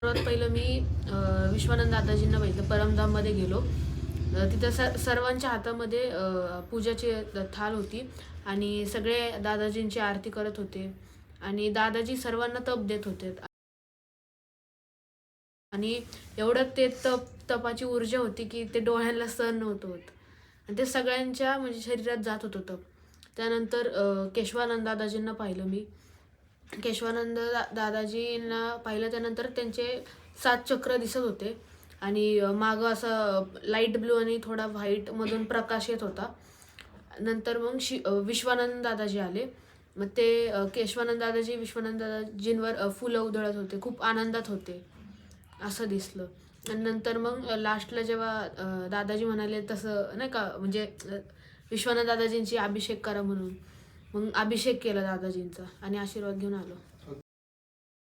सर्वात पहिलं मी विश्वानंद दादाजींना बघितलं. परमधाममध्ये गेलो. तिथं सर्वांच्या हातामध्ये पूजाची थाल होती आणि सगळे दादाजींची आरती करत होते आणि दादाजी सर्वांना तप देत होते आणि एवढं ते तपाची ऊर्जा होती की ते डोळ्यांना सहन नव्हतं होत आणि ते सगळ्यांच्या म्हणजे शरीरात जात होतं तप. त्यानंतर केशवानंद दादाजींना पाहिलं मी. केशवानंद दादाजींना पाहिलं त्यानंतर त्यांचे 7 चक्र दिसत होते आणि मागं असं लाईट ब्लू आणि थोडा व्हाईटमधून प्रकाश येत होता. नंतर मग विश्वानंद दादाजी आले. मग ते केशवानंद दादाजी विश्वानंद दादाजींवर फुलं उधळत होते, खूप आनंदात होते असं दिसलं. आणि नंतर मग लास्टला जेव्हा दादाजी म्हणाले तसं नाही का म्हणजे विश्वानंद दादाजींची अभिषेक करा म्हणून, मग अभिषेक केला दादाजींचा आणि आशीर्वाद घेऊन आलो.